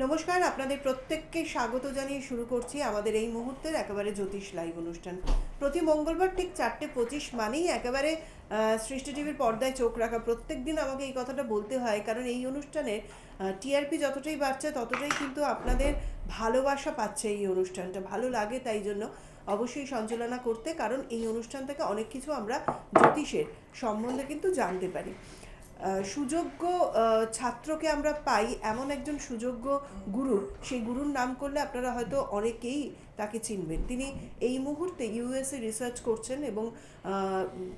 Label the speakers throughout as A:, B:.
A: নমস্কার, আপনাদের প্রত্যেককে স্বাগত জানিয়ে শুরু করছি আমাদের এই মুহূর্তের একেবারে জ্যোতিষ লাইভ অনুষ্ঠান। প্রতি মঙ্গলবার ঠিক 4:25 মানেই একেবারে সৃষ্টি টিভির পর্দায় চোখ রাখা। প্রত্যেক দিন আমাকে এই কথাটা বলতে হয়, কারণ এই অনুষ্ঠানে টিআরপি যতটাই বাড়ছে ততটাই কিন্তু আপনাদের ভালোবাসা পাচ্ছে এই অনুষ্ঠানটা, ভালো লাগে। তাই জন্য অবশ্যই সঞ্চালনা করতে, কারণ এই অনুষ্ঠান থেকে অনেক কিছু আমরা জ্যোতিষের সম্বন্ধে কিন্তু জানতে পারি। সুযোগ্য ছাত্রকে আমরা পাই, এমন একজন সুযোগ্য গুরু। সেই গুরুর নাম করলে আপনারা হয়তো অনেকেই তাকে চিনবেন। তিনি এই মুহূর্তে ইউএসএ রিসার্চ করছেন এবং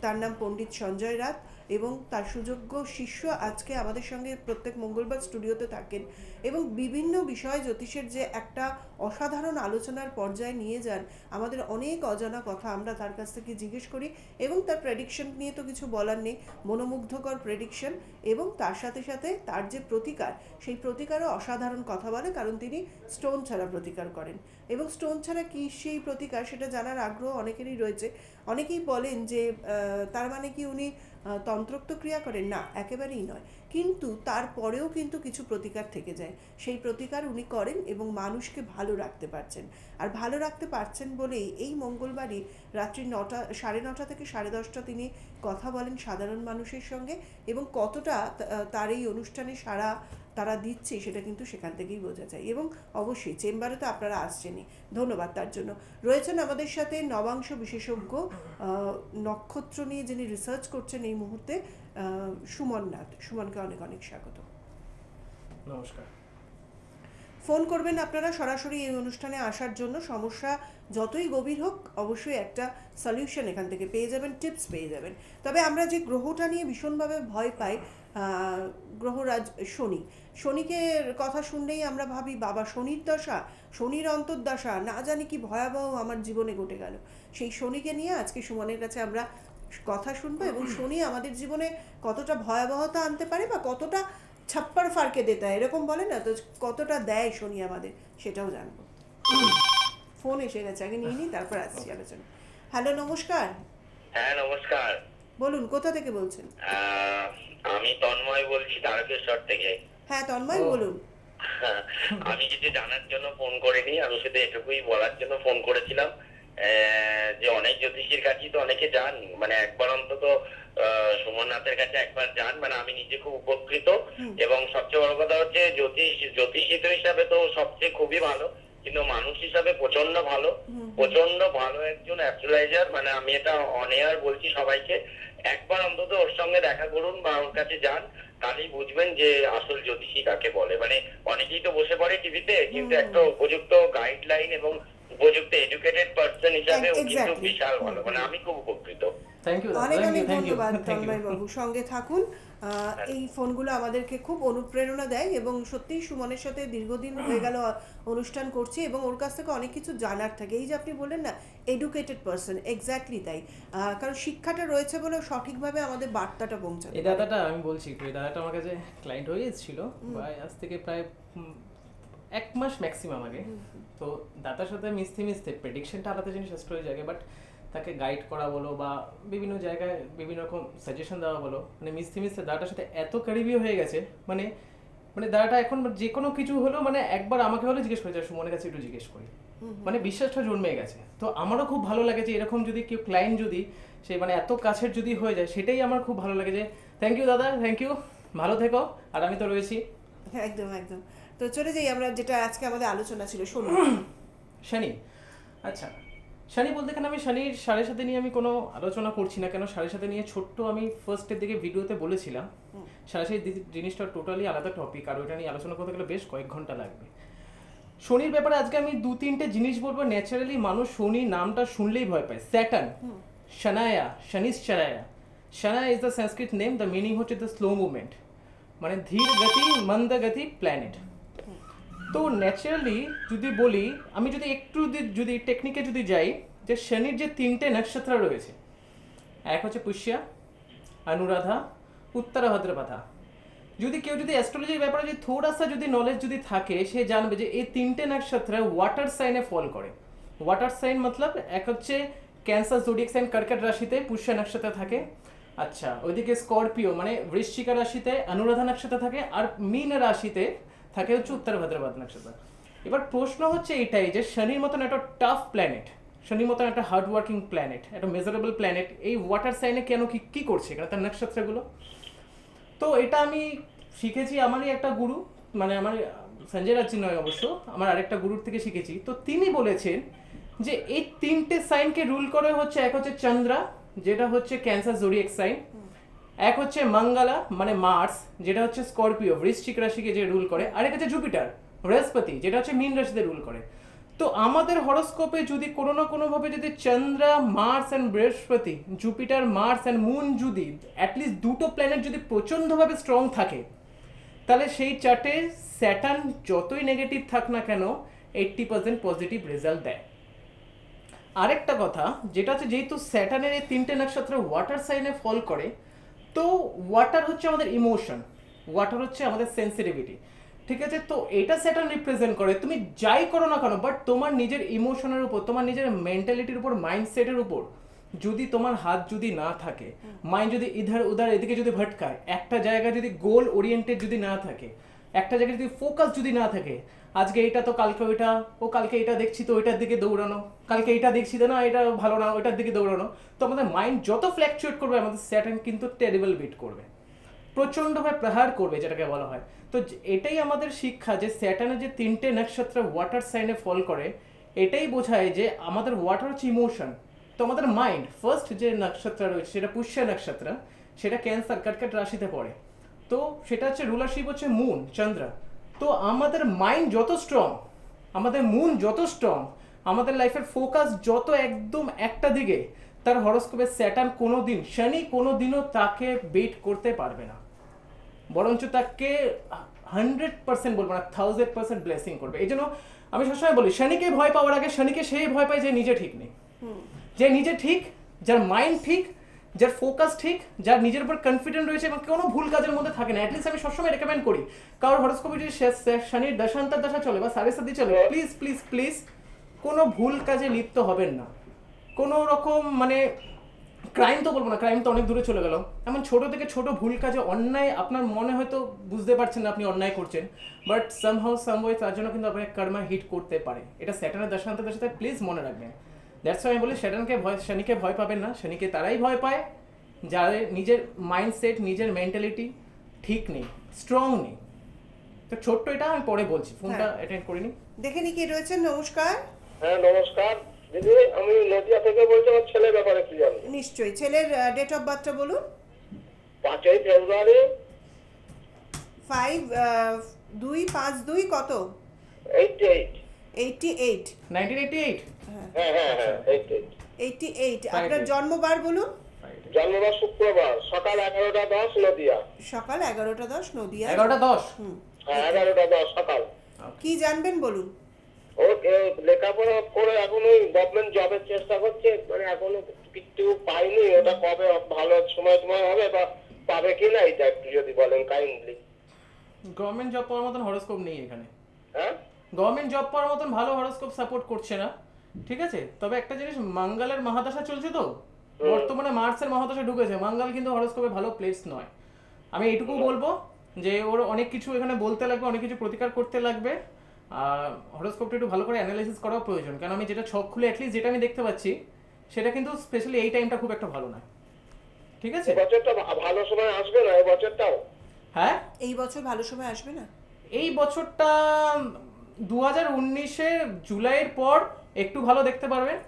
A: তার নাম পণ্ডিত সঞ্জয় রাত, এবং তার সুযোগ্য শিষ্য আজকে আমাদের সঙ্গে প্রত্যেক মঙ্গলবার স্টুডিওতে থাকেন এবং বিভিন্ন বিষয় জ্যোতিষের যে একটা অসাধারণ আলোচনার পর্যায়ে নিয়ে যান। আমাদের অনেক অজানা কথা আমরা তার কাছ থেকে জিজ্ঞেস করি এবং তার প্রেডিকশন নিয়ে তো কিছু বলার নেই, মনোমুগ্ধকর প্রেডিকশন, এবং তার সাথে সাথে তার যে প্রতিকার, সেই প্রতিকারও অসাধারণ কথা বলে, কারণ তিনি স্টোন ছাড়া প্রতিকার করেন। এবং স্টোন ছাড়া কী সেই প্রতিকার সেটা জানার আগ্রহ অনেকেরই রয়েছে। অনেকেই বলেন যে তার মানে কি উনি তন্ত্রোক্ত ক্রিয়া করেন? না, একেবারেই নয়। কিন্তু তারপরেও কিন্তু কিছু প্রতিকার থেকে যায়, সেই প্রতিকার উনি করেন এবং মানুষকে ভালো রাখতে পারছেন। আর ভালো রাখতে পারছেন বলেই এই মঙ্গলবারই রাত্রি 9:30 থেকে 10:30 তিনি কথা বলেন সাধারণ মানুষের সঙ্গে, এবং কতটা তার এই অনুষ্ঠানে সারা তারা দিচ্ছে সেটা কিন্তু সেখান থেকেই বোঝা যায়। এবং অবশ্যই চেম্বারে তো আপনারা আসছেনই, ধন্যবাদ তার জন্য। রয়েছেন আমাদের সাথে নবাংশ বিশেষজ্ঞ, নক্ষত্র নিয়ে যিনি রিসার্চ করছেন এই মুহূর্তে, সুমন নাথ। সুমনকে অনেক অনেক স্বাগত।
B: নমস্কার।
A: ফোন করবেন আপনারা সরাসরি এই অনুষ্ঠানে আসার জন্য। সমস্যা যতই গভীর হোক অবশ্যই একটা সলিউশন এখান থেকে পেয়ে যাবেন, টিপস পেয়ে যাবেন। তবে আমরা যে গ্রহটা নিয়ে ভীষণভাবে ভয় পাই, গ্রহরাজ শনি, শনিকে কথা শুনলেই আমরা ভাবি বাবা শনির দশা, শনির অন্তর্দশা, না জানি কি ভয়াবহ আমার জীবনে ঘটে গেল। সেই শনিকে নিয়ে আজকে সুমনের কাছে আমরা কথা শুনবো, এবং শনি আমাদের জীবনে কতটা ভয়াবহতা আনতে পারে বা কতটা ছাপ্পার ফারকে দিতে হয় এরকম বলে না তো, কতটা দেয় শনি আমাদের, সেটাও জানবো। ফোন এসে গেছে, আগে নিয়ে নিই তারপর আসছি আলোচনা। হ্যালো, নমস্কার।
C: হ্যাঁ নমস্কার।
A: বলুন, কোথা থেকে বলছেন?
C: আমি তন্ময় বলছি তারকেশ্বর থেকে।
A: হ্যাঁ তন্ময়, বলুন।
C: আমি কিছু জানার জন্য ফোন করিনি, আমি শুধু এটুকুই বলার জন্য ফোন করেছিলাম যে অনেক জ্যোতিষীর কাছেই তো অনেকে যান, মানে একবার অন্তত সুমননাথের কাছে একবার যান, মানে আমি নিজে খুব উপকৃত। এবং সবচেয়ে বড় কথা হচ্ছে জ্যোতিষী হিসাবে তো সবচেয়ে খুবই ভালো, কিন্তু মানুষ হিসাবে প্রচন্ড ভালো, প্রচন্ড ভালো একজন অ্যাস্ট্রোলজার। মানে আমি এটা অন এয়ার বলছি সবাইকে, একবার অন্তত ওর সঙ্গে দেখা করুন বা ওর কাছে যান, তাহলেই বুঝবেন যে আসল জ্যোতিষী কাকে বলে। মানে অনেকেই তো বসে পড়ে টিভিতে, কিন্তু একটা উপযুক্ত গাইডলাইন এবং উপযুক্ত এডুকেটেড পার্সন হিসাবে ও কিন্তু বিশাল ভালো, মানে আমি খুব উপকৃত।
A: অনেক অনেক ধন্যবাদ তন্ময় বাবু, সঙ্গে থাকুন। এই ফোনগুলো আমাদেরকে খুব অনুপ্রেরণা দেয় এবং সত্যিই সুমনের সাথে দীর্ঘদিন হয়ে গেল অনুষ্ঠান করছি এবং ওর কাছ থেকে অনেক কিছু জানার থাকে। এই যে আপনি বললেন না এডুকেটেড পারসন, এক্স্যাক্টলি তাই। কারণ শিক্ষাটা রয়েছে বলে সঠিকভাবে আমাদের বার্তাটা পৌঁছায়।
B: এই দাদাটা আমি বলছি একটু, এই দাদাটা আমার কাছে ক্লায়েন্ট হয়ে এসেছিল প্রায় আজ থেকে প্রায় 1 মাস ম্যাক্সিমাম আগে। তো দাদার সাথে মিশতে মিশতে প্রেডিকশনটা আলাদা জিনিস হয়ে যায়, বাট তাকে গাইড করা বলো বা বিভিন্ন জায়গায় বিভিন্ন রকম সাজেশন দেওয়া বলো, মানে মিশতে মিশতে দাদাটার সাথে এত কারিবীয় হয়ে গেছে। মানে মানে দাদাটা এখন যে কোনো কিছু হলো মানে একবার আমাকে হলে জিজ্ঞেস করে যায়, সুমনের কাছে একটু জিজ্ঞেস করি, মানে বিশ্বাসটা জন্মে গেছে। তো আমারও খুব ভালো লাগে যে এরকম যদি কেউ ক্লায়েন্ট যদি সে মানে এত কাছের যদি হয়ে যায়, সেটাই আমার খুব ভালো লাগে। যে থ্যাংক ইউ দাদা, থ্যাংক ইউ, ভালো থেকো। আর আমি তো রয়েছি।
A: একদম একদম। তো চলে যাই আমরা, যেটা আজকে আমাদের আলোচনা ছিল শনি।
B: শনি, আচ্ছা শনি বলতে এখানে আমি শনির সাড়ে সাথে নিয়ে আমি কোনো আলোচনা করছি না, কেন সাড়ে সাথে নিয়ে ছোট্ট আমি ফার্স্টের দিকে ভিডিওতে বলেছিলাম সাড়ে সাথে জিনিসটা টোটালি আলাদা টপিক, আর ওইটা নিয়ে আলোচনা করতে গেলে বেশ কয়েক ঘন্টা লাগবে। শনির ব্যাপারে আজকে আমি 2-3টে জিনিস বলবো। ন্যাচারালি মানুষ শনি নামটা শুনলেই ভয় পায়। স্যাটার্ন, শনায়া, শনিশ্চরায়া। Shanaya is the Sanskrit name, the meaning হচ্ছে দ্য স্লো মুভমেন্ট, মানে ধীর গতি মন্দ গতি প্ল্যানেট। তো ন্যাচারালি যদি বলি, আমি যদি একটু যদি টেকনিকে যদি যাই, যে শনির যে 3টে নক্ষত্র রয়েছে, এক হচ্ছে পুষ্যা, অনুরাধা, উত্তরা ভাদ্রপদা। যদি কেউ যদি অ্যাস্ট্রোলজির ব্যাপারে যদি থোড়াসা যদি নলেজ যদি থাকে, সে জানবে যে এই 3টে নক্ষত্র ওয়াটার সাইনে ফল করে। ওয়াটার সাইন মতলব এক হচ্ছে ক্যান্সার জোডিয়াক সাইন কর্কট রাশিতে পুষ্য নক্ষত্র থাকে। আচ্ছা, ওইদিকে স্করপিও মানে বৃশ্চিক রাশিতে অনুরাধা নক্ষত্র থাকে, আর মীন রাশিতে থাকে হচ্ছে উত্তর ভাদ্রপদ নক্ষত্র। এবার প্রশ্ন হচ্ছে এটাই যে শনির মতন একটা টাফ প্ল্যানেট, শনির মতন একটা হার্ড ওয়ার্কিং প্ল্যানেট, একটা মেজারেবল প্ল্যানেট এই ওয়াটার সাইনে কেন কি করছে এখানে তার নক্ষত্রগুলো? তো এটা আমি শিখেছি আমারই একটা গুরু, মানে আমার সঞ্জয় রাজ্জি নয় অবশ্য, আমার আরেকটা গুরুর থেকে শিখেছি। তো তিনি বলেছেন যে এই তিনটে সাইনকে রুল করে হচ্ছে, এক হচ্ছে চন্দ্রা যেটা হচ্ছে ক্যান্সার জোডিয়াক সাইন, এক হচ্ছে মঙ্গলা মানে মার্স যেটা হচ্ছে স্করপিও বৃশ্চিক রাশিকে যে রুল করে, আরেক হচ্ছে জুপিটার বৃহস্পতি যেটা হচ্ছে মীন রাশিতে রুল করে। তো আমাদের হরোস্কোপে যদি কোনো না কোনোভাবে যদি চন্দ্রা মার্স অ্যান্ড বৃহস্পতি, জুপিটার মার্স অ্যান্ড মুন যদি অ্যাটলিস্ট দুটো প্ল্যানেট যদি প্রচণ্ডভাবে স্ট্রং থাকে, তাহলে সেই চার্টে স্যাটার্ন যতই নেগেটিভ থাক না কেন 80% পজিটিভ রেজাল্ট দেয়। আরেকটা কথা যেটা হচ্ছে, যেহেতু স্যাটার্নের এই তিনটে নক্ষত্র ওয়াটার সাইনে ফল করে, তো ওয়াটার হচ্ছে আমাদের ইমোশন, ওয়াটার হচ্ছে আমাদের সেন্সিটিভিটি, ঠিক আছে? তো এটা স্যাটার্ন রিপ্রেজেন্ট করে। তুমি যাই করো না কেন, বাট তোমার নিজের ইমোশনের উপর, তোমার নিজের মেন্টালিটির উপর, মাইন্ডসেটের উপর যদি তোমার হাত যদি না থাকে, মাইন্ড যদি ইধার উধার এদিকে যদি ভটকায়, একটা জায়গায় যদি গোল ওরিয়েন্টেড যদি না থাকে, একটা জায়গায় যদি ফোকাস যদি না থাকে, আজকে এটা তো কালকে ওইটা, ও কালকে এটা দেখছি তো ওইটার দিকে দৌড়ানো, কালকে এটা দেখছি তো না এটা ভালো না ওইটার দিকে দৌড়ানো, তো আমাদের মাইন্ড যত ফ্ল্যাকচুয়েট করবে আমাদের স্যাটার্ন কিন্তু টেরিবল বিট করবে, প্রচণ্ডভাবে প্রহার করবে যেটাকে বলা হয়। তো এটাই আমাদের শিক্ষা যে স্যাটার্নের যে তিনটে নক্ষত্র ওয়াটার সাইনে ফল করে, এটাই বোঝায় যে আমাদের ওয়াটার হচ্ছে ইমোশন। তো আমাদের মাইন্ড ফার্স্ট যে নক্ষত্র রয়েছে সেটা পুষ্য নক্ষত্র, সেটা ক্যান্সার কর্কট রাশিতে পড়ে, তো সেটা হচ্ছে রুলারশিপ হচ্ছে মুন চন্দ্র। তো আমাদের মাইন্ড যত স্ট্রং, আমাদের মুন যত স্ট্রং, আমাদের লাইফের ফোকাস যত একদম একটা দিকে, তার হরোস্কোপে স্যাটার্ন কোনোদিন, শনি কোনোদিনও তাকে বেট করতে পারবে না, বরঞ্চ তাকে 100% বলবো না 1000% ব্লেসিং করবে। এই জন্য আমি সবসময় বলি শনিকে ভয় পাওয়ার আগে শনিকে সেই ভয় পায় যে নিজে ঠিক নেই, যে নিজে ঠিক, যার মাইন্ড ঠিক, যার ফোকাস ঠিক, যার নিজের উপর কনফিডেন্ট রয়েছে এবং কোনো ভুল কাজের মধ্যে থাকে না। অ্যাটলিস্ট আমি সবসময় রেকমেন্ড করি কারোর হরোস্কোপে যদি শনির দশান্তর দশা চলে বা সাড়ে সাথে চলে, প্লিজ প্লিজ প্লিজ কোনো ভুল কাজে লিপ্ত হবেন না। কোনো রকম মানে ক্রাইম তো বলবো না, ক্রাইম তো অনেক দূরে চলে গেল, এমন ছোট থেকে ছোট ভুল কাজে অন্যায় আপনার মনে হয়তো বুঝতে পারছেন না আপনি অন্যায় করছেন, বাট সামহাউ সামওয়ে তার জন্য কিন্তু আপনাকে কর্মা হিট করতে পারে। এটা স্যাটার্নের দশান্তর দশাতে প্লিজ মনে রাখবেন। দ্যাটস ওয়াই আমি বলি স্যাটার্নকে ভয়, শনিকে ভয় পাবেন না। শনিকে তারাই ভয় পায় যাদের নিজের মাইন্ডসেট, নিজের মেন্টালিটি ঠিক নেই, স্ট্রং নেই। তো ছোট্ট এটা আমি পরে বলছি, ফোনটা অ্যাটেন্ড করিনি।
A: দেখে নি কে রয়েছেন। নমস্কার।
D: হ্যাঁ নমস্কার দিদি, আমি নদিয়া থেকে বলছি। আমার ছেলের ব্যাপারে কি জানি?
A: নিশ্চয়ই। ছেলের ডেট অফ বার্থটা বলুন।
D: 5ই ফেব্রুয়ারি
A: 2/5/2 কত?
D: 88।
A: 88।
B: 1988
D: হ্যাঁ হ্যাঁ হ্যাঁ 88।
A: 88। আপনার জন্মবার বলুন।
D: জন্মবার শুক্রবার, সকাল 11টা 10 নদিয়া।
A: সকাল 11টা 10 নদিয়া।
B: 11টা 10।
D: হ্যাঁ 11টা 10 সকাল।
A: কি জানবেন বলুন।
D: ও লেখাপড়া করে এখন ওই গভর্নমেন্ট জবের চেষ্টা করছে, মানে এখনো কিছু পাইনি। ওটা কবে ভালো সময় হবে বা পাবে কিনা এটা একটু যদি বলেন কাইন্ডলি।
B: গভর্নমেন্ট জব পাওয়ার মতন হরোস্কোপ নেই এখানে।
D: হ্যাঁ
B: গভর্নমেন্ট জব পাওয়ার মতন ভালো হরোস্কোপ সাপোর্ট করছে না, ঠিক আছে? তবে একটা জিনিস, মঙ্গলের মহাদশা চলছে তো বর্তমানে, মার্সের মহাদশা ঢুকেছে, মঙ্গল কিন্তু হরোস্কোপে ভালো প্লেস নয়। আমি এইটুকু বলবো যে ওর অনেক কিছু এখানে বলতে লাগবে, অনেক কিছু প্রতিকার করতে লাগবে, আর হরোস্কোপটা একটু ভালো করে অ্যানালাইসিস করাও প্রয়োজন। কারণ আমি যেটা ছক খুলে অ্যাটলিস্ট যেটা আমি দেখতে পাচ্ছি সেটা কিন্তু স্পেশালি এই টাইমটা খুব একটা ভালো নয়, ঠিক আছে?
D: এবছরটা ভালো সময় আসবে না, এবছরটাও?
B: হ্যাঁ
A: এই বছর ভালো সময় আসবে না।
B: এই বছরটা 2019-এর জুলাইয়ের পর একটু ভালো দেখতে পারবেন,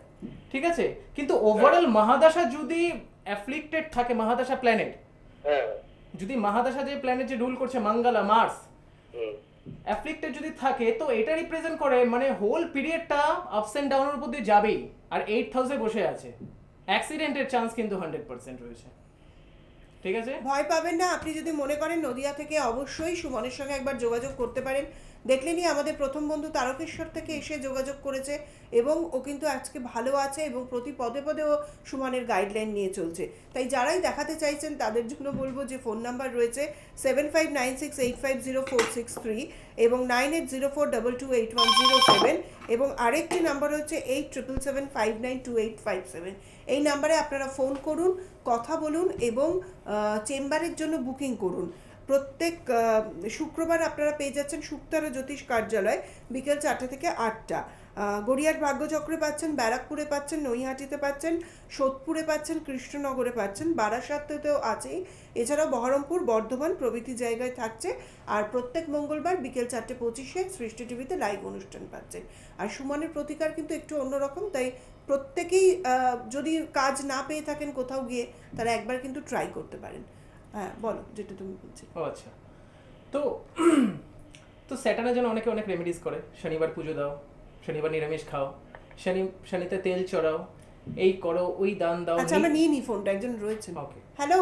B: ঠিক আছে? কিন্তু ওভারঅল মহাদশা যদি অ্যাফ্লিক্টেড থাকে, মহাদশা প্ল্যানেট
D: হ্যাঁ
B: যদি মহাদশা যে প্ল্যানেট যে রুল করছে মঙ্গলা মার্স অ্যাফ্লিক্টেড যদি থাকে, তো এটা রিপ্রেজেন্ট করে মানে হোল পিরিয়ডটা আপস এন্ড ডাউনের উপর দিয়ে যাবেই। আর 8th হাউসে বসে আছে, অ্যাক্সিডেন্টের চান্স কিন্তু 100% রয়েছে, ঠিক আছে?
A: ভয় পাবেন না। আপনি যদি মনে করেন নদিয়া থেকে, অবশ্যই সুমনের সঙ্গে একবার যোগাযোগ করতে পারেন। দেখলেনই আমাদের প্রথম বন্ধু তারকেশ্বর থেকে এসে যোগাযোগ করেছে এবং ও কিন্তু আজকে ভালো আছে এবং প্রতি পদে পদে ও সুমনের গাইডলাইন নিয়ে চলছে। তাই যারাই দেখাতে চাইছেন তাদের জন্য বলবো যে ফোন নাম্বার রয়েছে 7596850463 এবং 9804228107 এবং আরেকটি নাম্বার হচ্ছে 8777592857। এই নাম্বারে আপনারা ফোন করুন, কথা বলুন এবং চেম্বারের জন্য বুকিং করুন। প্রত্যেক শুক্রবার আপনারা পেয়ে যাচ্ছেন শুক্তারা জ্যোতিষ কার্যালয় বিকেল 4টে থেকে 8টা। গড়িয়ার ভাগ্যচক্রে পাচ্ছেন, ব্যারাকপুরে পাচ্ছেন, নৈহাটিতে পাচ্ছেন, সোদপুরে পাচ্ছেন, কৃষ্ণনগরে পাচ্ছেন, বারাসাতেও আছেই, এছাড়াও বহরমপুর, বর্ধমান প্রভৃতি জায়গায় থাকছে। আর প্রত্যেক মঙ্গলবার বিকেল 4:25 সৃষ্টি টিভিতে লাইভ অনুষ্ঠান পাচ্ছেন। আর সুমনের প্রতিকার কিন্তু একটু অন্যরকম, তাই প্রত্যেকেই যদি কাজ না পেয়ে থাকেন কোথাও গিয়ে, তারা একবার কিন্তু ট্রাই করতে পারেন। হ্যাঁ বলো, যেটা তুমি বলছি।
B: ও আচ্ছা, তো তো স্যাটার্নের জন্য অনেকে অনেক রেমেডিস করে। শনিবার পুজো দাও, শনিবার নিরামিষ খাও, শনিতে তেল চড়াও, এই করো, ওই দান দাও।
A: আচ্ছা, আমরা নিয়ে নি ফোনটা, একজন রয়েছেন।
B: ওকে,
A: হ্যালো।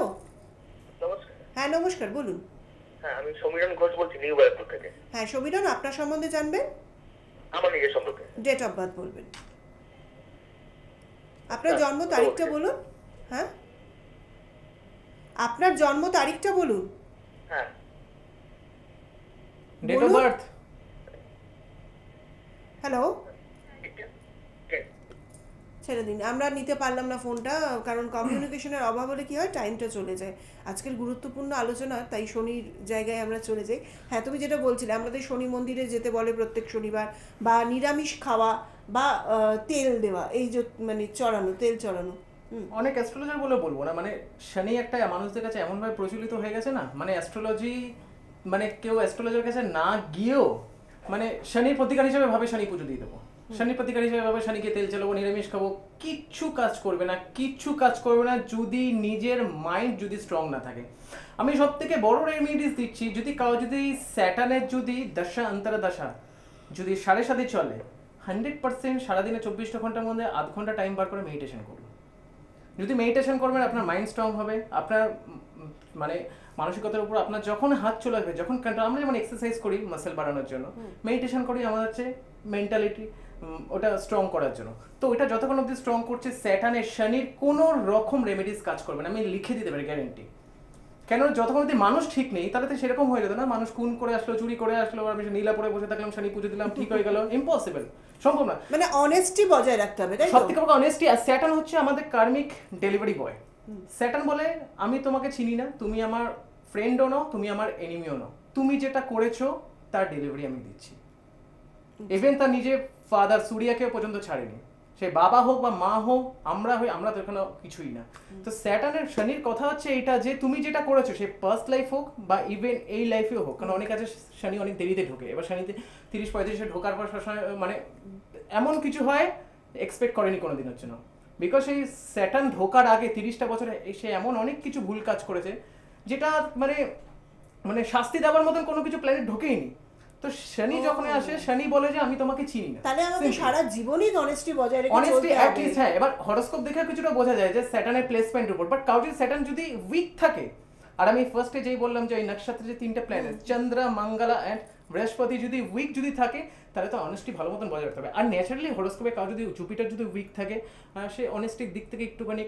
D: নমস্কার।
A: হ্যাঁ নমস্কার, বলুন।
D: হ্যাঁ, আমি সমীরণ ঘোষ বলছি, নিউ ব্যারাকপুর থেকে।
A: হ্যাঁ সমীরণ, আপনার সম্বন্ধে জানবেন।
D: আমার নিজের সম্পর্কে।
A: ডেট অফ বার্থ বলবেন, আপনার জন্ম তারিখটা বলুন। হ্যাঁ, আপনার জন্ম তারিখটা বলুন।
D: হ্যাঁ,
B: ডেট অফ
A: বলুন।
B: বার্থ।
A: হ্যালো, ছেড়ে দিন, আমরা নিতে পারলাম না ফোনটা, কারণ কমিউনিকেশনের অভাব হলে কি হয়, টাইমটা চলে যায়। আজকের গুরুত্বপূর্ণ আলোচনা, তাই শনির জায়গায় আমরা চলে যাই। হ্যাঁ, তুমি যেটা বলছিলে, আমাদের শনি মন্দিরে যেতে বলে প্রত্যেক শনিবার, বা নিরামিষ খাওয়া, বা তেল দেওয়া, এই যে মানে চড়ানো, তেল চড়ানো।
B: অনেক অ্যাস্ট্রোলজার বলে বলবো না, মানে শনি একটা মানুষদের কাছে এমনভাবে প্রচলিত হয়ে গেছে না, মানে অ্যাস্ট্রোলজি, মানে কেউ অ্যাস্ট্রোলজার কাছে না গিয়েও মানে শনির প্রতিকার হিসেবে ভাবে শনি পুজো দিয়ে দেবো, শনির প্রতিকার হিসেবে ভাবে শনিকে তেল চালাবো, নিরামিষ খাবো। কিচ্ছু কাজ করবে না, কিচ্ছু কাজ করবে না যদি নিজের মাইন্ড যদি স্ট্রং না থাকে। আমি সব থেকে বড় রেমিডিস দিচ্ছি, যদি যদি স্যাটার্নের যদি দশা অন্তরদশা যদি 7.5 চলে, 100% সারাদিনে 24টা ঘন্টার মধ্যে আধ ঘন্টা টাইম বার করে মেডিটেশন করুন। যদি মেডিটেশন করবেন, আপনার মাইন্ড স্ট্রং হবে, আপনার মানে মানসিকতার উপর আপনার যখন হাত চলে আসবে, যখন আমরা যেমন এক্সারসাইজ করি মাসেল বাড়ানোর জন্য, মেডিটেশন করি আমাদের হচ্ছে মেন্টালিটি ওটা স্ট্রং করার জন্য। তো ওটা যতক্ষণ অবধি স্ট্রং করছে, স্যাটার্নের শনির কোনো রকম রেমেডিস কাজ করবে না, আমি লিখে দিতে পারি, গ্যারেন্টি। কেন, যতক্ষণ অবধি মানুষ ঠিক নেই, তাহলে তো সেরকম হয়ে যেত না, মানুষ খুন করে আসলো, চুরি করে আসলো, আমি নীলা পরে বসে থাকলাম, শনি পুজো দিলাম, ঠিক হয়ে গেল, ইম্পসিবল, সম্ভব না।
A: মানে অনেস্টি বজায় রাখতে হবে, তাই তো?
B: সত্যি কথা অনেস্টি। আর স্যাটার্ন হচ্ছে আমাদের কার্মিক ডেলিভারি বয়। স্যাটার্ন বলে, আমি তোমাকে চিনি না, তুমি আমার ফ্রেন্ডও নও, তুমি আমার এনিমিও নও, তুমি যেটা করেছো তার ডেলিভারি আমি দিচ্ছি। ইভেন তার নিজে ফাদার সূর্যাকে পর্যন্ত ছাড়েনি, সে বাবা হোক বা মা হোক, আমরা তো এখানে কিছুই না। তো স্যাটার্নের শনির কথা হচ্ছে এটা, যে তুমি যেটা করেছো, সে পাস্ট লাইফ হোক বা ইভেন এই লাইফেও হোক, কারণ অনেক আছে শনি অনেক দেরিতে ঢোকে, এবার শনিতে 30-35 ঢোকার পর সবসময় মানে এমন কিছু হয় এক্সপেক্ট করেনি কোনোদিনের জন্য, বিকজ এই স্যাটার্ন ঢোকার আগে 30টা বছরে সে এমন অনেক কিছু ভুল কাজ করেছে, যেটা মানে মানে শাস্তি দেওয়ার মতন কোনো কিছু প্ল্যানেট ঢোকেইনি। তো শনি যখন আসে, শনি বলে যে আমি তোমাকে চিনি না।
A: তাহলে আমাকে সারা জীবনই অনেস্টি বজায় রেখে
B: অনেস্টি
A: চলতে
B: অ্যাট
A: হবে।
B: লিস্ট। হ্যাঁ, এবার হরোস্কোপ দেখে কিছুটা বোঝা যায় যে স্যাটার্নের প্লেসমেন্ট উপর, বাট কাউটি স্যাটার্ন যদি উইক থাকে, আর আমি ফার্স্টে যেই বললাম যে এই নক্ষত্রে যে 3টে প্ল্যানেট চন্দ্র, মঙ্গলা এন্ড বৃহস্পতি যদি উইক যদি থাকে, তাহলে তো অনেস্টি ভালো মতন বজায় রাখতে হবে। আর ন্যাচারালি হরোস্কোপে কাউ যদি জুপিটার যদি উইক থাকে, সে অনেস্টির দিক থেকে একটুখানি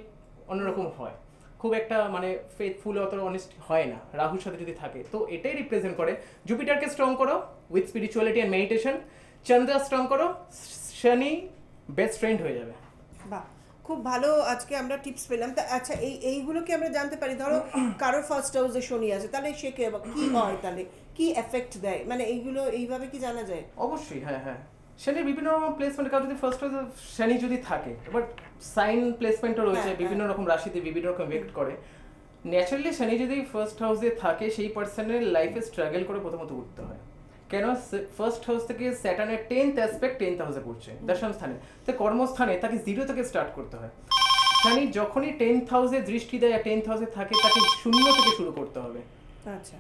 B: অন্যরকম হয়, খুব একটা মানে ফেথফুল অত অনেস্ট হয় না। রাহুর সাথে যদি থাকে, তো এটাই রিপ্রেজেন্ট করে। জুপিটারকে স্ট্রং করো with spirituality and meditation, Chandra strong করো, শনি বেস্ট ফ্রেন্ড হয়ে যাবে।
A: বাহ, খুব ভালো আজকে আমরা টিপস পেলাম। তা আচ্ছা, এইগুলো কি আমরা জানতে পারি, ধরো কারোর ফার্স্ট হাউসে শনি আছে, তাহলে সে কি হয়, তাহলে কি এফেক্ট দেয়, মানে এইগুলো এইভাবে কি জানা যায়?
B: অবশ্যই, হ্যাঁ হ্যাঁ। শনির বিভিন্ন রকম প্লেসমেন্ট, কারণ যদি ফার্স্ট হাউসে শনি যদি থাকে, এবার সাইন প্লেসমেন্টও রয়েছে, বিভিন্ন রকম রাশিতে বিভিন্ন রকম এফেক্ট করে। ন্যাচারালি শনি যদি ফার্স্ট হাউসে থাকে, সেই পার্সনের লাইফে স্ট্রাগল করে প্রথমত উঠতে হয়। কেন, ফার্স্ট হাউস থেকে স্যাটার্নের 10th অ্যাসপেক্ট 10th হাউসে পড়ছে, দশম স্থানে, তো কর্মস্থানে তাকে 0 থেকে স্টার্ট করতে হয়। শনি যখনই 10th হাউসে দৃষ্টি দেয়, 10th হাউসে থাকে, তাকে 0 থেকে শুরু করতে হবে।
A: আচ্ছা,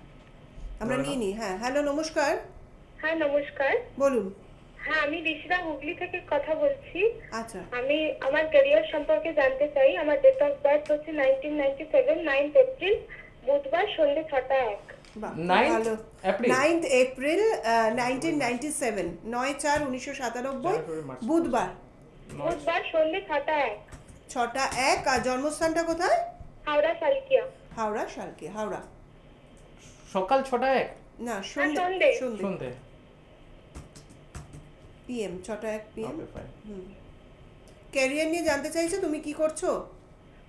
A: আমরা নিয়ে নিই। হ্যাঁ, হ্যালো নমস্কার।
E: হ্যাঁ নমস্কার।
A: বলুন।
E: হ্যাঁ, আমি ঋষিরা হুগলি থেকে কথা বলছি।
A: আচ্ছা,
E: আমি আমার ক্যারিয়ার সম্পর্কে জানতে চাই। আমার ডেট অফ বার্থ হচ্ছে 1997, 9th এপ্রিল, বুধবার, সন্ধ্যে 6:01।
A: বাহ,
B: 9th
A: ভালো।
B: এপ্রিল
A: 9th এপ্রিল 1997, 9/4/1997, বুধবার,
E: বুধবার, সন্ধ্যে 6:01,
A: 6:01। আর জন্মস্থানটা কোথায়?
E: হাওড়া, সালকিয়া।
A: হাওড়া, শালকে, হাওড়া।
B: সকাল 6:01
A: না,
E: সন্ধে।
A: সন্ধ্যে।
B: সন্ধে।
A: PM, 6:01 PM।
B: Okay, fine.
A: Career নিয়ে জানতে চাইছো, তুমি কি করছো?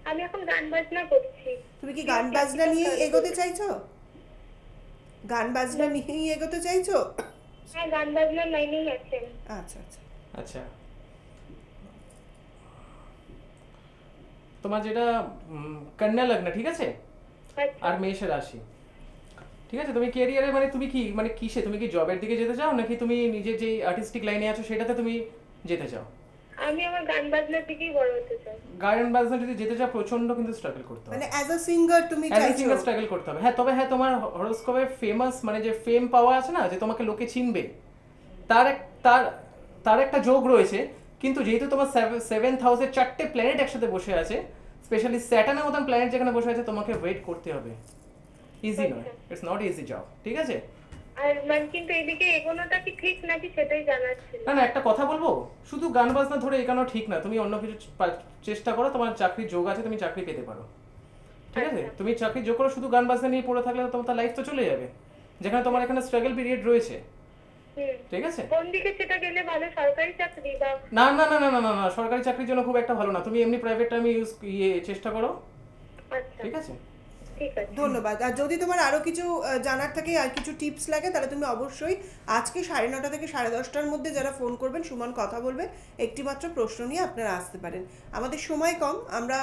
E: আমি এখন গান বাজনা করছি।
A: তুমি কি গান বাজনা নিয়ে এগোতে চাইছো? গান বাজনা নিয়েই এগোতে চাইছো?
E: হ্যাঁ, গান বাজনার লাইনেই আছেন।
A: আচ্ছা আচ্ছা।
B: আচ্ছা, তোমার যেটা কন্যা লগ্ন, ঠিক আছে,
E: আচ্ছা।
B: আর মেষ রাশি, ঠিক আছে। তুমি ক্যারিয়ারে মানে তুমি কি মানে কিসে, তুমি কি জবের দিকে যেতে চাও নাকি তুমি নিজের যে আর্টিস্টিক লাইনে আছো সেটাতে তুমি যেতে চাও?
E: আমি আমার গান বাজনার দিকেই বড় হতে চাই।
B: গায়ন বাজনা যদি যেতে চাও প্রচন্ড কিন্তু স্ট্রাগল করতে হবে,
A: মানে অ্যাজ আ সিঙ্গার তুমি চাইছো?
B: স্ট্রাগল করতে হবে, হ্যাঁ। তবে হ্যাঁ, তোমার হরোস্কোপে ফেমাস মানে যে ফেম পাওয়া আছে না, যে তোমাকে লোকে চিনবে, তার তার একটা যোগ রয়েছে। কিন্তু যেহেতু তোমার 7th হাউসে 4টে প্ল্যানেট একসাথে বসে আছে, স্পেশালি স্যাটার্নের মতন প্ল্যানেট যেখানে বসে আছে, তোমাকে ওয়েট করতে হবে। ইজি নয়, ইটস নট ইজি জব, ঠিক আছে।
E: আর মানে কিন্তু এদিকে এগোনোটা কি ঠিক নাকি সেটাই জানার ছিল।
B: না না, একটা কথা বলবো, শুধু গান বাজনা ধরে এগানো ঠিক না। তুমি অন্য কিছু চেষ্টা করো, তোমার চাকরির যোগ আছে, তুমি চাকরি পেতে পারো, ঠিক আছে। তুমি চাকরির যোগ করো, শুধু গান বাজনা নিয়ে পড়ে থাকলে তোমার লাইফ তো চলে যাবে, যেখানে তোমার এখানে স্ট্রাগল পিরিয়ড রয়েছে, ঠিক আছে।
E: কোন দিকে সেটা গেলে ভালো, সরকারি চাকরি বা?
B: না না না না না না না, সরকারি চাকরির জন্য খুব একটা ভালো না। তুমি এমনি প্রাইভেট টাইমে চেষ্টা করো,
E: আচ্ছা,
B: ঠিক আছে।
E: ঠিক আছে।
A: ধন্যবাদ। আর যদি তোমার আরো কিছু জানার থাকে, আর কিছু টিপস লাগে, তাহলে তুমি অবশ্যই আজকে 9:30 থেকে 10:30টার মধ্যে যারা ফোন করবেন, সুমন কথা বলবে, একটি মাত্র প্রশ্ন নিয়ে আপনারা আসতে পারেন। আমাদের সময় কম, আমরা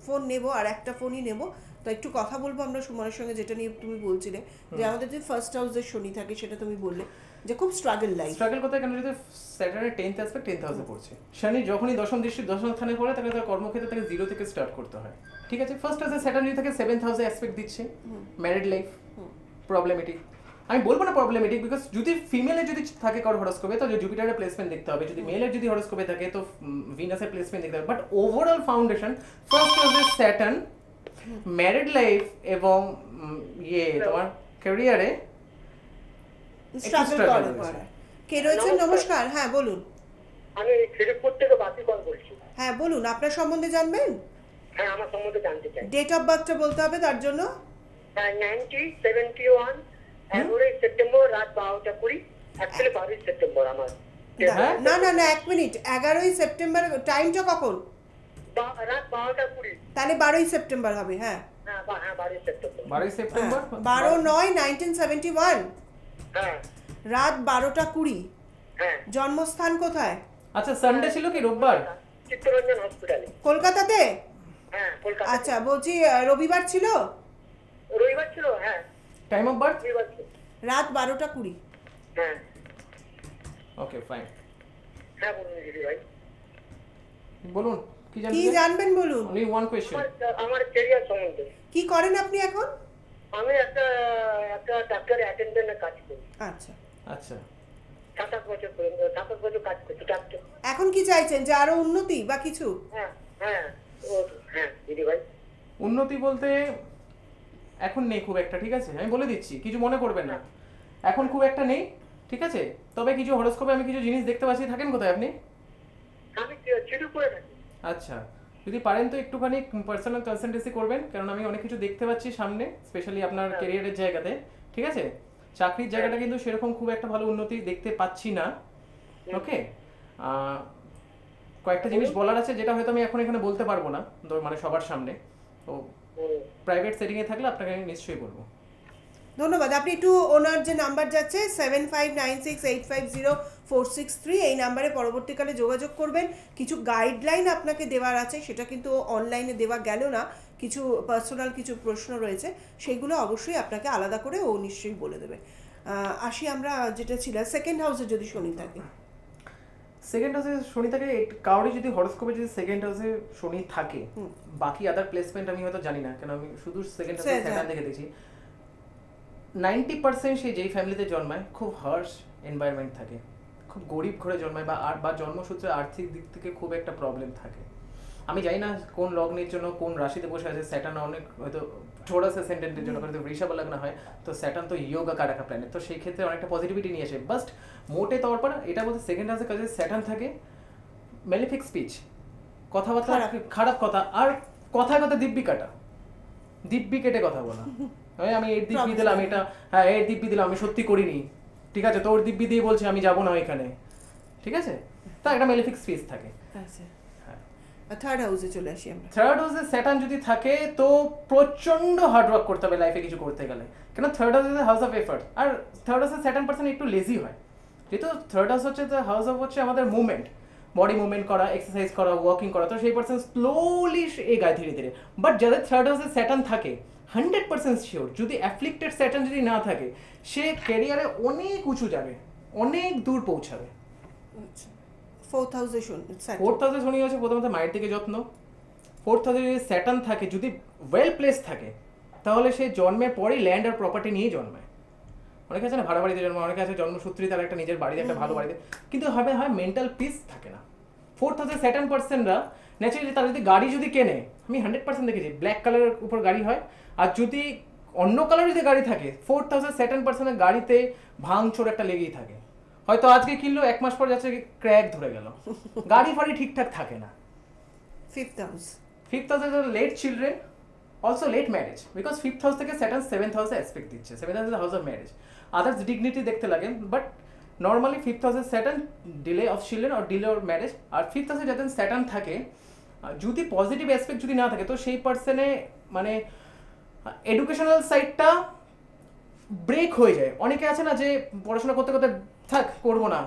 A: ফোন নেব আর একটা ফোনই নেব, তো একটু কথা বলবো আমরা সুমনের সঙ্গে, যেটা নিয়ে তুমি বলছিলে যে আমাদের যে ফার্স্ট হাউসের শনি থাকে, সেটা তুমি বললে যে খুব স্ট্রাগল লাইফ।
B: স্ট্রাগল করতে কেন, যদি স্যাটার্ডে 10th অ্যাসপেক্ট 10th হাউসে পড়ছে, শনি যখনই দশম দৃষ্টি দশম স্থানে পড়ে, তাহলে তার কর্মক্ষেত্রে তাকে 0 থেকে স্টার্ট করতে হয়, ঠিক আছে। ফার্স্ট হাউসে স্যাটার্ন যদি থাকে 7th হাউসে অ্যাসপেক্ট দিচ্ছে, ম্যারিড লাইফ প্রবলেমেটিক। আমি বলবো না প্রবলেমেটিক, বিকজ যদি ফিমেলে যদি থাকে কারোর হরোস্কোপে, তো জুপিটারের প্লেসমেন্ট দেখতে হবে, যদি মেলের যদি হরোস্কোপে থাকে তো ভিনাসের প্লেসমেন্ট দেখতে হবে। বাট ওভারঅল ফাউন্ডেশন ফার্স্ট হাউসে স্যাটার্ন, ম্যারিড লাইফ এবং তোমার ক্যারিয়ারে
A: স্ট্রাগল করে। কে রয়েছে? নমস্কার, হ্যাঁ বলুন।
D: আমি খিড়িপুর থেকে বাতিকর বলছি।
A: হ্যাঁ বলুন, আপনার সম্বন্ধে জানবেন?
D: হ্যাঁ, আমার সম্বন্ধে জানতে চাই।
A: ডেট অফ বার্থটা বলতে হবে তার জন্য।
D: 1971 11 সেপ্টেম্বর রাত 12টা 20। অ্যাকচুয়ালি 22 সেপ্টেম্বর আমার।
B: হ্যাঁ?
A: না না না, 1 মিনিট, 11ই সেপ্টেম্বর, টাইমটা কখন?
D: রাত 12টা 20।
A: তাহলে 12ই সেপ্টেম্বর হবে। হ্যাঁ
D: হ্যাঁ 22 সেপ্টেম্বর।
B: 12 সেপ্টেম্বর
A: 12/9/1971,
D: হ্যাঁ
A: রাত 12টা 20।
D: হ্যাঁ।
A: জন্মস্থান কোথায়?
B: আচ্ছা, সানডে ছিল কি রোববার?
D: চিত্তরঞ্জন হসপিটালে।
A: কলকাতাতে?
D: হ্যাঁ, কলকাতা।
A: আচ্ছা, বলছি রবিবার ছিল?
D: রবিবার ছিল। হ্যাঁ,
B: টাইম অফ বার্থ?
D: রবিবার ছিল।
A: রাত 12টা 20।
D: হ্যাঁ
B: ওকে ফাইন,
D: হ্যাঁ, বলুন দিদি ভাই।
B: বলুন কি
A: কি
B: জানতে
A: জানবেন বলুন।
B: Only one question.
D: আমার ক্যারিয়ার সম্বন্ধে।
A: কি করেন আপনি এখন?
D: আমি একটা ডাক্তারি অ্যাটেন্ডেন্টের কাজ করি।
A: আচ্ছা,
B: আচ্ছা,
D: 27 বছর পর্যন্ত 27 বছর কাজ করছি ডাক্তার।
A: এখন কি চাইছেন, যে আরো উন্নতি বা কিছু?
D: হ্যাঁ হ্যাঁ হ্যাঁ দিদি ভাই।
B: উন্নতি বলতে এখন নেই খুব একটা, ঠিক আছে, আমি বলে দিচ্ছি, কিছু মনে করবেন না, এখন খুব একটা নেই, ঠিক আছে। তবে কিছু হরোস্কোপে আমি কিছু জিনিস দেখতে পাচ্ছি। থাকেন কোথায় আপনি?
D: আমি চিড়িপুরে থাকি।
B: আচ্ছা, যদি পারেন তো একটুখানি পার্সোনাল কনসালটেন্সি করবেন, কারণ আমি অনেক কিছু দেখতে পাচ্ছি সামনে, স্পেশালি আপনার ক্যারিয়ারের জায়গাতে, ঠিক আছে। চাকরির জায়গাটা কিন্তু সেরকম খুব একটা ভালো উন্নতি দেখতে পাচ্ছি না, ওকে। কয়েকটা জিনিস বলার আছে, যেটা হয়তো আমি এখন এখানে বলতে পারবো না, মানে সবার সামনে, তো প্রাইভেট সেটিংয়ে থাকলে আপনাকে আমি নিশ্চয়ই বলবো।
A: ধন্যবাদ। আপনি একটু ওনার যে নাম্বার যাচ্ছে 7596850463, এই নাম্বারে পরবর্তীকালে যোগাযোগ করবেন। কিছু গাইডলাইন আপনাকে দেওয়ার আছে, সেটা কিন্তু অনলাইনে দেওয়া গেল না, কিছু পার্সোনাল কিছু প্রশ্ন রয়েছে, সেগুলো অবশ্যই আপনাকে আলাদা করে ও নিশ্চয়ই বলে দেবে। আসি আমরা যেটা ছিল সেকেন্ড হাউসে যদি শনি থাকে।
B: সেকেন্ড হাউসে শনি থাকে, কাউরি যদি হরোস্কোপে যদি সেকেন্ড হাউসে শনি থাকে, বাকি আদার প্লেসমেন্ট আমি হয়তো জানি না, কেন আমি শুধু সেকেন্ড হাউসে স্যাটার্ন দেখে দেখছি। 90% সে যেই ফ্যামিলিতে জন্মায় খুব হার্শ এনভায়রনমেন্ট থাকে, খুব গরিব ঘরে জন্মায়, বা জন্মসূত্রে আর্থিক দিক থেকে খুব একটা প্রবলেম থাকে। আমি জানি না কোন লগ্নের জন্য কোন রাশিতে বসে আছে স্যাটার্ন, অনেক হয়তো ছোড়াস অ্যাসেন্ডেন্টের জন্য হয়তো বৃষভ লগ্ন হয়, তো স্যাটার্ন তো ইয়োগা কারাকা প্ল্যানেট, তো সেই ক্ষেত্রে অনেকটা পজিটিভিটি নিয়ে আসে। বাস্ট মোটে তওর পর এটা বলতে সেকেন্ড হাউসে কাজে স্যাটার্ন থাকে, মেলিফিক স্পিচ, কথাবার্তা খারাপ কথা, আর কথায় কথা দিব্যি কাটা, দিব্যি কেটে কথা বলা। আমি এর দিব্যি দিলাম, এটা হ্যাঁ এর দিব্যি দিলাম, আমি সত্যি করিনি, ঠিক আছে, তোর দিব্যি দিয়ে বলছে আমি যাবো না এখানে, ঠিক আছে, তা একটা মেলিফিক স্পিচ থাকে।
A: আচ্ছা, থার্ড হাউসে চলে আসি আমরা।
B: থার্ড হাউসে স্যাটার্ন যদি থাকে তো প্রচন্ড হার্ড ওয়ার্ক করতে হবে লাইফে কিছু করতে গেলে, কেন third house is house of effort. আর থার্ড হাউসে স্যাটার্ন পার্সন একটু লেজি হয়, যেহেতু থার্ড হাউস হচ্ছে হাউস অফ হচ্ছে আমাদের মুভমেন্ট, বডি মুভমেন্ট করা, এক্সারসাইজ করা, ওয়াকিং করা, তো সেই পার্সন স্লোলি এগায় ধীরে ধীরে। বাট যাদের থার্ড হাউসে স্যাটার্ন থাকে 100% শিওর, যদি অ্যাফ্লিক্টেড স্যাটার্ন যদি না থাকে, সে ক্যারিয়ারে অনেক উঁচু যাবে, অনেক দূর পৌঁছাবে।
A: আচ্ছা, ফোর্থ হাউসে
B: ফোর্থ হাউসে শনি হচ্ছে প্রথমত মায়ের দিকে যত্ন। ফোর্থ হাউসে যদি স্যাটার্ন থাকে, যদি ওয়েল প্লেস থাকে, তাহলে সে জন্মের পরেই ল্যান্ড আর প্রপার্টি নিয়ে জন্মায়। অনেকে আছে না ভাড়া বাড়িতে জন্মায়, অনেকে আছে জন্মসূত্রে তার একটা নিজের বাড়িতে একটা ভালো বাড়িতে, কিন্তু হয় মেন্টাল পিস থাকে না। ফোর্থ হাউসে স্যাটার্ন পার্সনরা ন্যাচারালি তারা যদি গাড়ি যদি কেনে, আমি 100% দেখেছি ব্ল্যাক কালারের উপর গাড়ি হয়, আর যদি অন্য কালার যদি গাড়ি থাকে, ফোর্থ হাউসে স্যাটার্ন পার্সনের গাড়িতে ভাঙচোর একটা লেগেই থাকে। হয়তো আজকে কিনলো, 1 মাস পর যাচ্ছে ক্র্যাক ধরে গেল, গাড়ি ফাড়ি ঠিকঠাক থাকে না।
A: Fifth house
B: late children, also late marriage, because fifth house থেকে স্যাটার্ন সেভেন্থ হাউসে অ্যাসপেক্ট দিচ্ছে। Seventh house house of marriage, others dignity দেখতে লাগে, বাট নর্মালি ফিফথ হাউসে স্যাটার্ন ডিলে অফ চিলড্রেন আর ডিলে অফ ম্যারেজ। আর ফিফথ হাউসে যাতে স্যাটার্ন থাকে, যদি পজিটিভ অ্যাসপেক্ট যদি না থাকে, তো সেই পার্সনে মানে এডুকেশনাল সাইডটা ব্রেক হয়ে যায়। অনেকে আছে না যে পড়াশোনা করতে করতে থাক করবো না,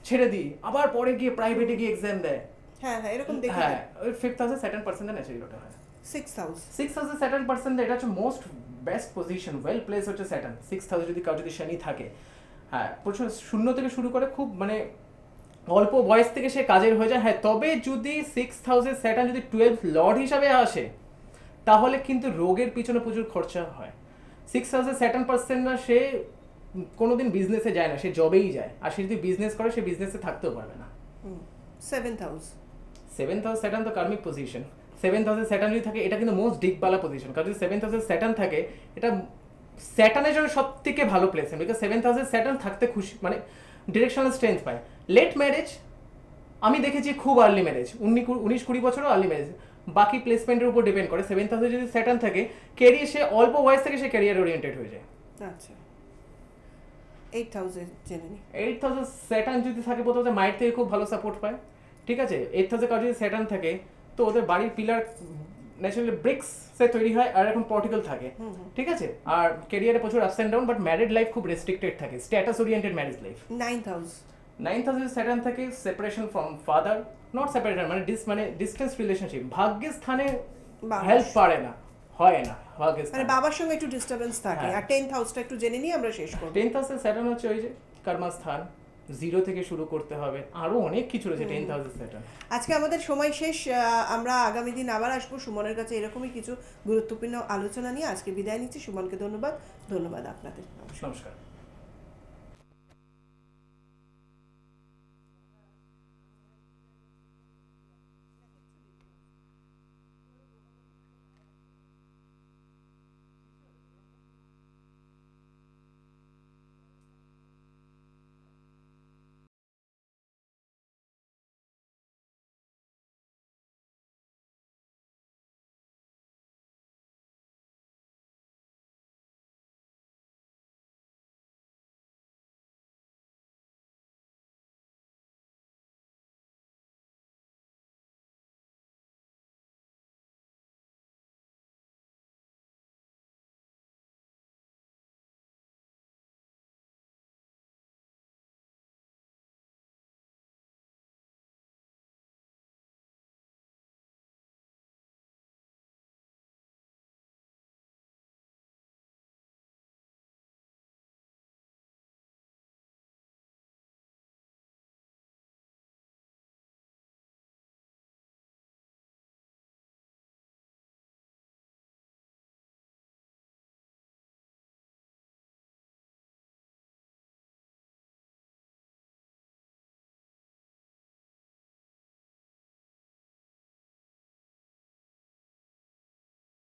B: ছেড়ে দিই, আবার পরে গিয়ে প্রাইভেটে গিয়ে এক্সাম দেয়।
A: হ্যাঁ হ্যাঁ, এরকম দেখি।
B: হ্যাঁ, ওই ফিফথ হাউসে স্যাটার্ন পার্সনের ন্যাচারালি ওটা হয়।
A: সিক্সথ হাউস
B: স্যাটার্ন পার্সন, এটা হচ্ছে most best position, well place হচ্ছে স্যাটার্ন। সিক্সথ হাউসে যদি কারো যদি শনি থাকে, হ্যাঁ প্রচুর শূন্য থেকে শুরু করে খুব মানে অল্প বয়স থেকে সে কাজের হয়ে যায়। হ্যাঁ, তবে যদি সিক্সথ হাউসে স্যাটার্ন যদি 12th লর্ড হিসাবে আসে, তাহলে কিন্তু রোগের পিছনে প্রচুর খরচা হয়। সিক্সথ হাউসে স্যাটার্ন পার্সন না, সে কোনোদিন বিজনেসে যায় না, সে জবেই যায়, আর সে যদি বিজনেস করে সে বিজনেসে থাকতেও পারবে না।
A: সেভেন্থ হাউস
B: স্যাটার্ন তো কার্মিক পজিশন। সেভেন্থ হাউসে স্যাটার্ন যদি থাকে, এটা কিন্তু মোস্ট ডিগবালা পজিশন, কারণ যদি সেভেন্থ হাউসে স্যাটার্ন থাকে, এটা স্যাটার্নের জন্য সব থেকে ভালো প্লেস, বিকজ সেভেন্থ হাউসে স্যাটার্ন থাকতে খুশি মানে ডিরেকশনাল স্ট্রেংথ পায়। লেট ম্যারেজ আমি দেখেছি, খুব আর্লি ম্যারেজ, 19-20 বছরও আর্লি ম্যারেজ, বাকি প্লেসমেন্টের উপর ডিপেন্ড করে। সেভেন্থ হাউসে যদি স্যাটার্ন থাকে, ক্যারিয়ার সে অল্প বয়স থেকে সে ক্যারিয়ার ওরিয়েন্টেড হয়ে যায়।
A: আচ্ছা, এইট হাউসে জেনে নিই।
B: এইট হাউসে স্যাটার্ন যদি থাকে, প্রথমত মায়ের থেকে খুব ভালো সাপোর্ট পায়, ঠিক আছে। এইট হাউসে কারো যদি স্যাটার্ন থাকে, তো ওদের বাড়ির পিলার ন্যাচারালি ব্রিক্স সে তৈরি হয়, আর এখন পর্টিকল থাকে, ঠিক আছে। আর ক্যারিয়ারে প্রচুর ups and down, but married life খুব রেস্ট্রিক্টেড থাকে, status oriented marriage life.
A: Ninth
B: হাউসে স্যাটার্ন থাকে, separation from father, not separation মানে ডিস্টেন্স রিলেশনশিপ, ভাগ্যের স্থানে হেল্প পারে না, হয় না ভাগ্যের
A: মানে
B: স্থানে।
A: বাবার সঙ্গে একটু ডিস্টারবেন্স থাকে।
B: হ্যাঁ।
A: আর টেন্থ হাউসটা একটু জেনে নিয়ে আমরা শেষ করব।
B: 10th হাউসে স্যাটার্ন হচ্ছে ওই যে কর্মস্থান, জিরো থেকে শুরু করতে হবে, আরো অনেক কিছু রয়েছে 10th হাউসে স্যাটার্ন।
A: আজকে আমাদের সময় শেষ, আমরা আগামী দিন আবার আসবো সুমনের কাছে এরকমই কিছু গুরুত্বপূর্ণ আলোচনা নিয়ে। আজকে বিদায় নিচ্ছি। সুমনকে ধন্যবাদ আপনাদের।
B: নমস্কার।